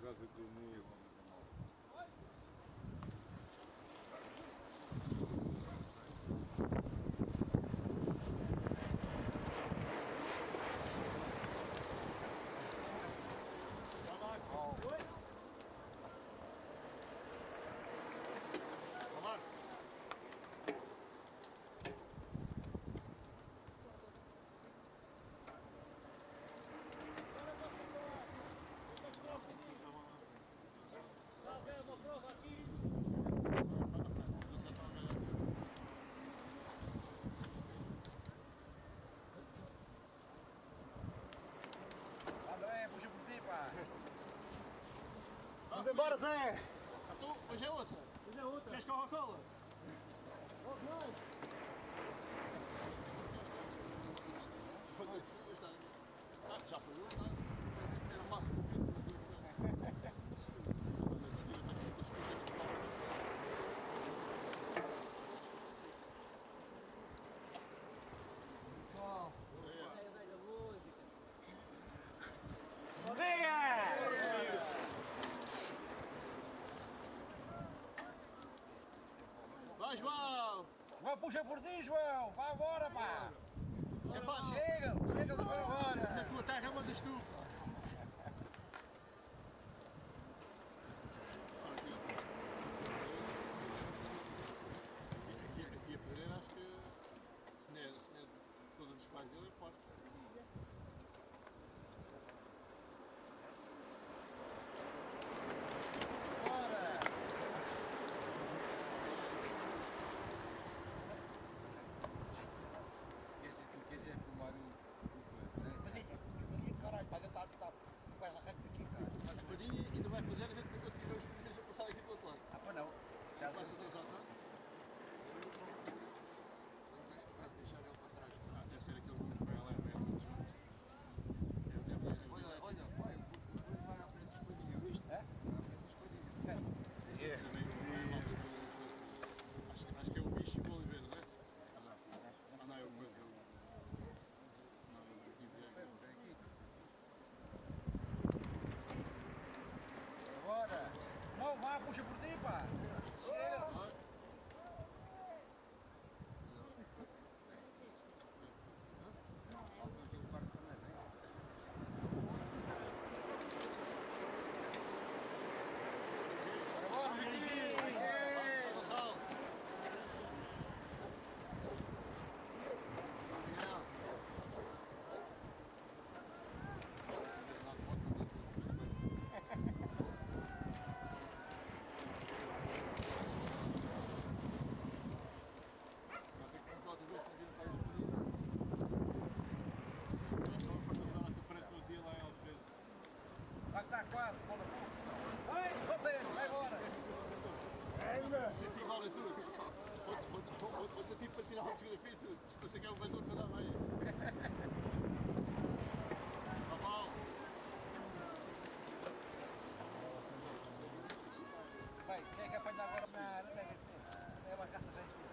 casa do Muniz. André, puxa por ti, pá. Vamos embora, Zé! Então, hoje é outra. Hoje é outra. Queres Coca-Cola? Já foi eu, não é? Era massa do filho. Vai, João! João, puxa por ti, João. Vai embora, pá. Chega, vai Na embora. tua terra mandas tu! Aqui a Pereira, acho que se não é todos os pais dele, é fora. Bora. Quer dizer, filmar o Caralho, pá, tá. Vai lá, aqui, cara. A espadinha ainda vai fazer, a gente não conseguir ver os primeiros a passar aqui do outro lado. Ah, pá, não. Já passa atrás atrás. vai deixar ele para trás. Deve ser aquele que vai lá e vai muito junto. Olha, vai, depois vai à frente da espadinha, viste? É? Vai à frente da espadinha. Acho que é o bicho e o Oliveira, não é? Ah, não, é o coisa. Não, Vem aqui. Bora. Não, vá, puxa por ti, pá. Chega. Falta aqui o quarto também, vem. Gonçalo! Vai que está quase, fala pouco. Vai, você, vai embora. Outro tipo para tirar uma fotografia e tudo. Se você quer o vendedor para dar bem. Cavalo! Vai, quem é que apanha agora na área? É uma caça já difícil.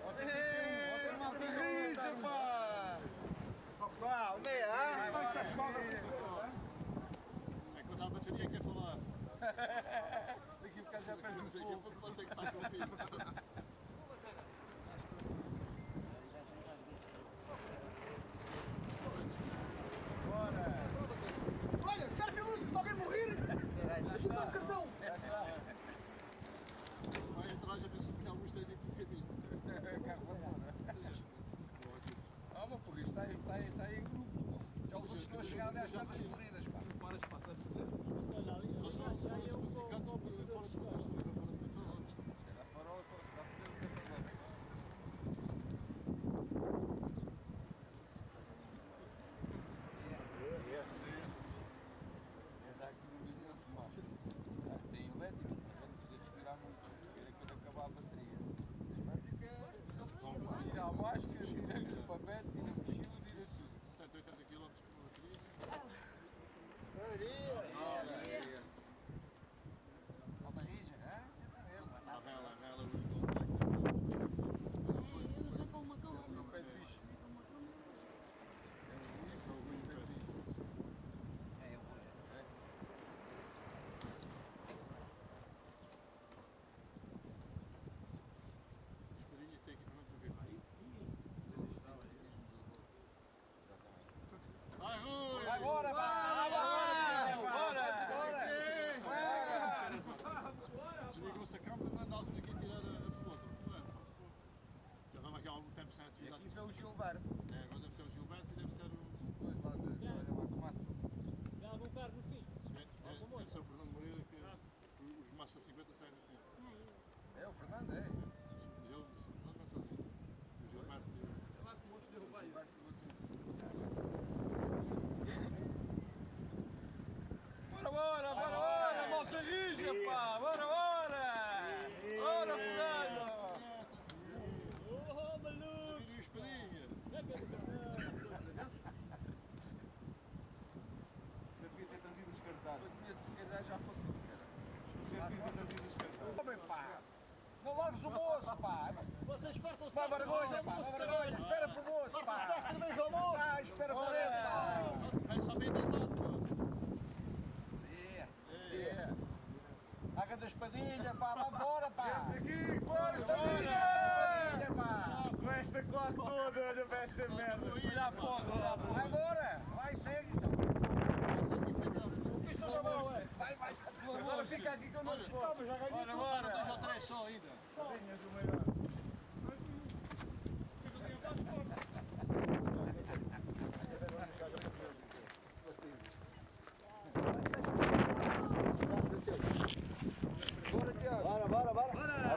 Ontem maltinho, bicho, pá! Pá, onde é? É que eu dá a bateria quer falar. Daqui a bocado já perde o Daqui a fogo. pouco você que está com o filho. Olha, serve luz, se alguém morrer! Deixa-me dar o cartão! Vai atrás a ver se tem alguns três aqui um bocadinho. Carro vassoura. Ah, mas por isso sai em grupo. Já os outros estão a chegar ali às casas corridas, pá. Para de passar bicicleta. Só se não os classificados fora de controle. Chega fora, e vê o Gilberto. É, agora deve ser o Gilberto e deve ser o. Depois lá de olha lá tomate. Já há um carro no fim. Deve ser o Fernando Moreira que os machos 50 saem daqui. É o Fernando, é. Mas ele não está sozinho. O Gilberto e o. Lá se montes derrubar isso. Bora, malta rija, pá! Bora! Bora, fulano! Oh, maluco! E o Espadinha. Já devia ter trazido os cartazes. Eu tinha se calhar já passou, cara. Já devia ter trazido os cartazes. Homem, pá! Não largues o moço, pá! Vocês fartam-se Uma de vergonha, pá! Uma vergonha! Espera pro moço, pá! fartam-se de dar cerveja ao moço. Ah, espera por ele, pá! Vai só bem tentado, pô. É. Haga da espadilha, pá! Vá embora, pá! Vamos aqui, bora, espadinha! Espadilha, pá! Com esta claque toda, olha para esta merda. Olha a posa lá. Vai embora! Vai, segue! Vai! Agora fica aqui connosco. Bora! Dois ou três só ainda. Espadinhas, o maior.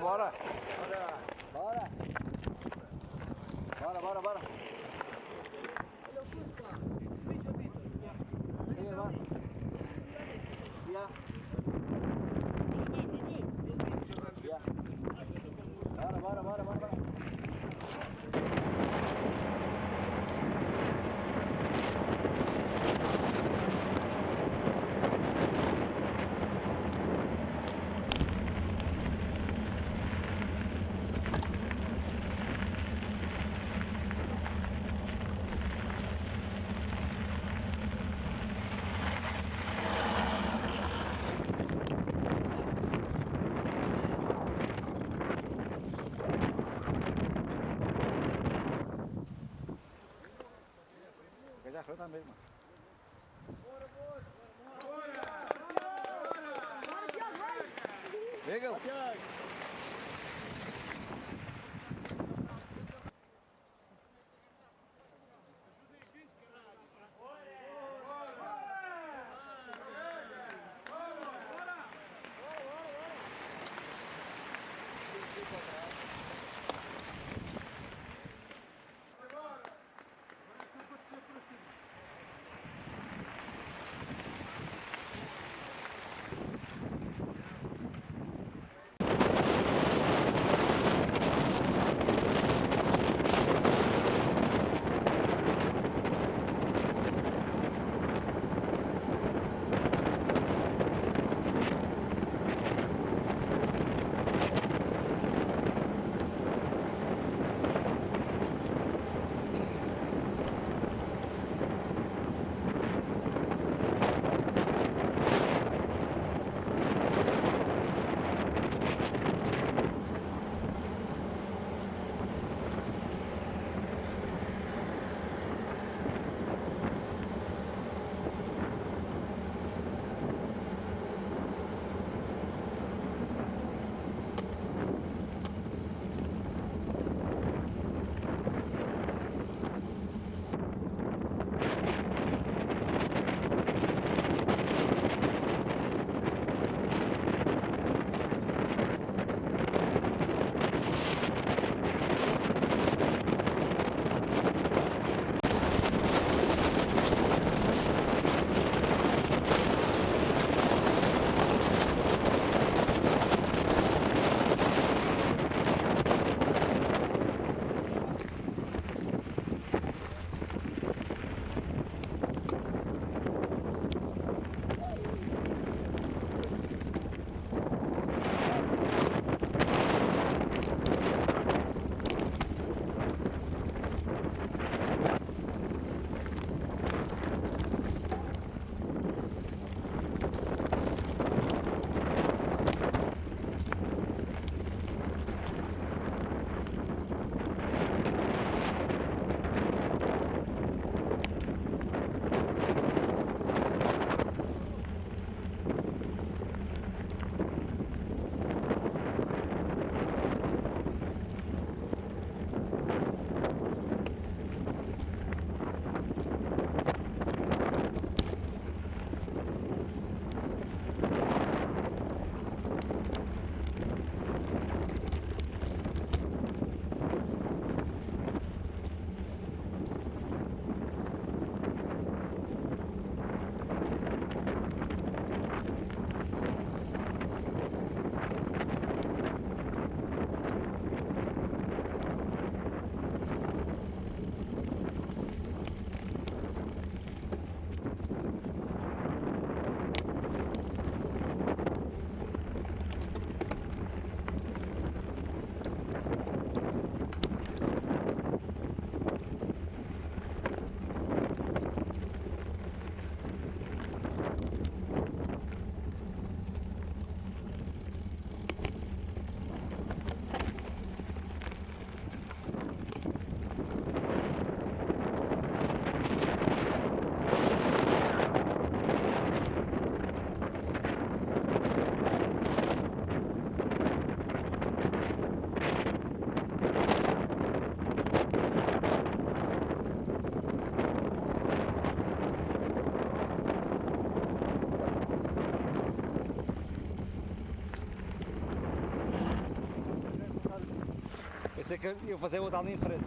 Bora! Bora! Olha o chute, pá. Deixa, Vitor. Deixa ali. Bora! Já foi também, mano. Pega! pensei que ia fazer outra ali em frente.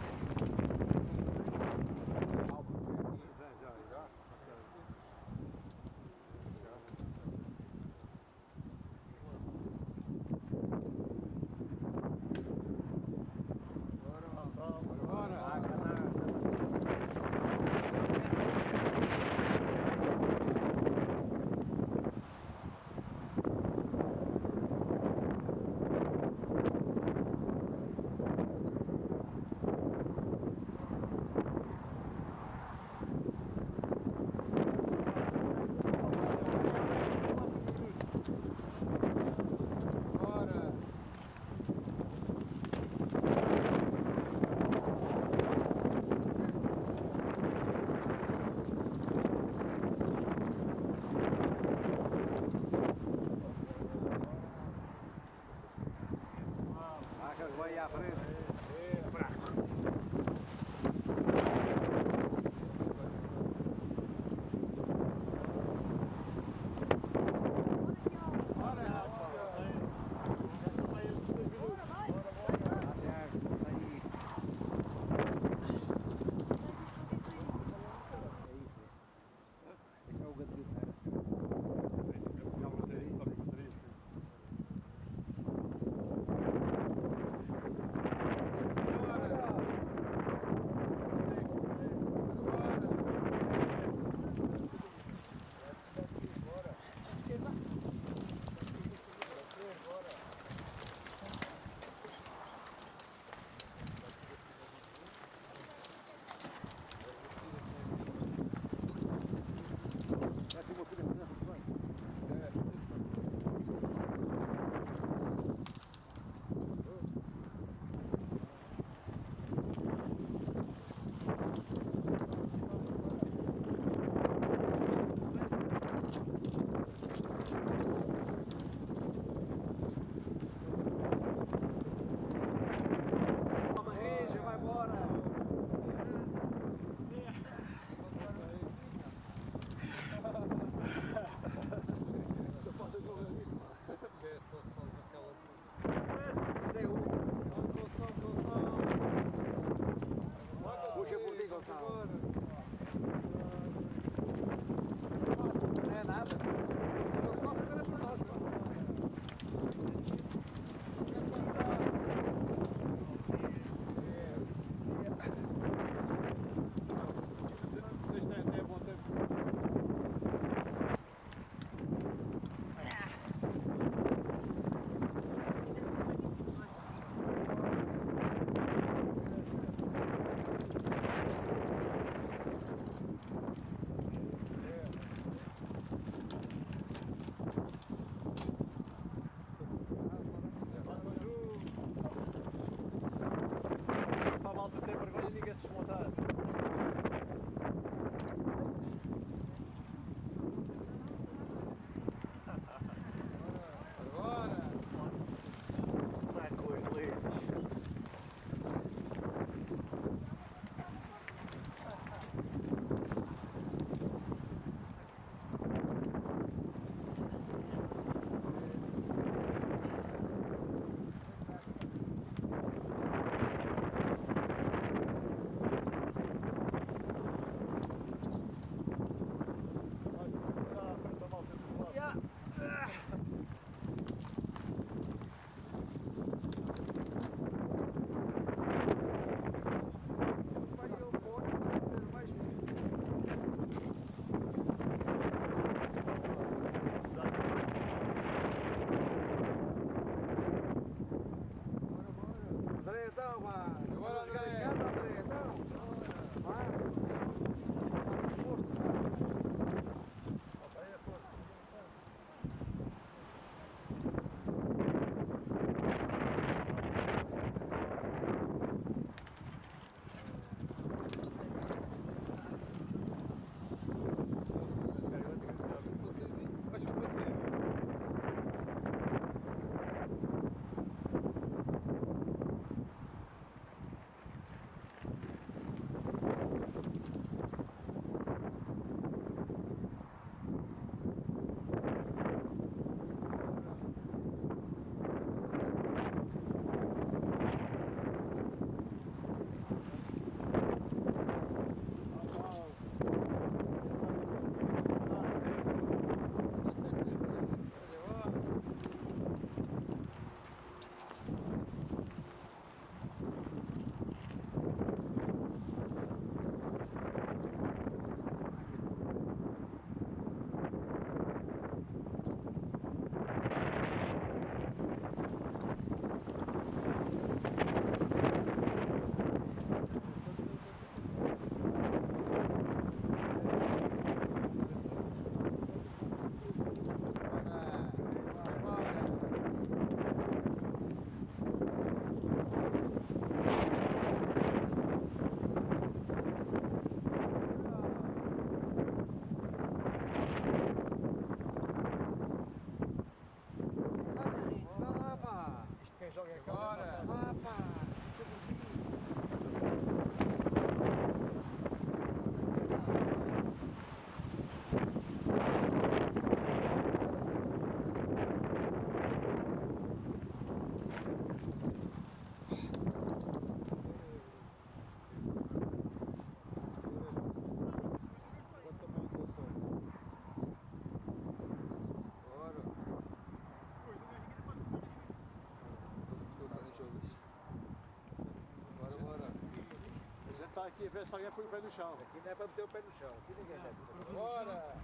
está aqui a ver se alguém põe o pé no chão. Aqui não é para meter o pé no chão, aqui ninguém mete. Bora!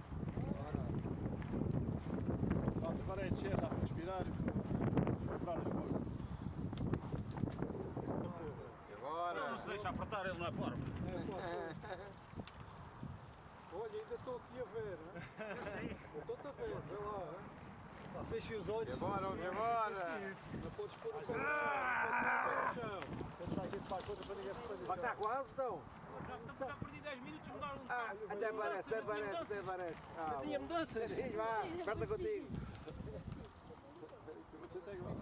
Agora é encher, dá para respirar e comprar as coisas. Agora! Não se deixa apertar ele na forma. Olha, ainda estou aqui a ver, né? Estou-te a ver, vê lá. Feche os olhos. Bora, vamos embora! Não podes pôr o pé no chão. Não podes pôr o pé no chão. Deixa lá a gente para a coisa para ninguém se fazer. Vai estar quase, então? Já perdi 10 minutos, mudaram um Ah, até parece, até parece, até parece. Ah, tinha mudanças. Sim, vá, perto contigo. Você tem igual.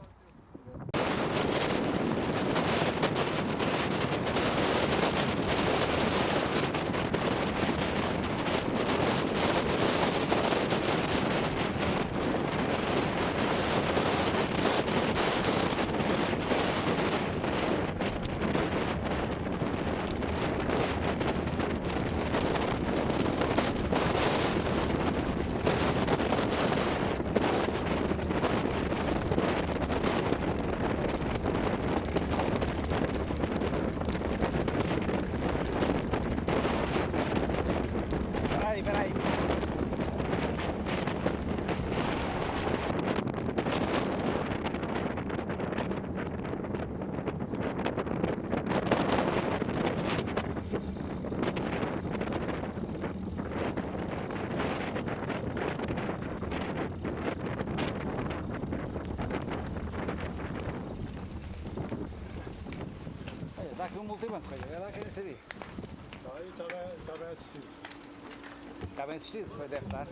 Peraí. Olha, dá aqui um multibanco, olha, lá querem saber. Está bem assistido. Está bem assistido, deve estar.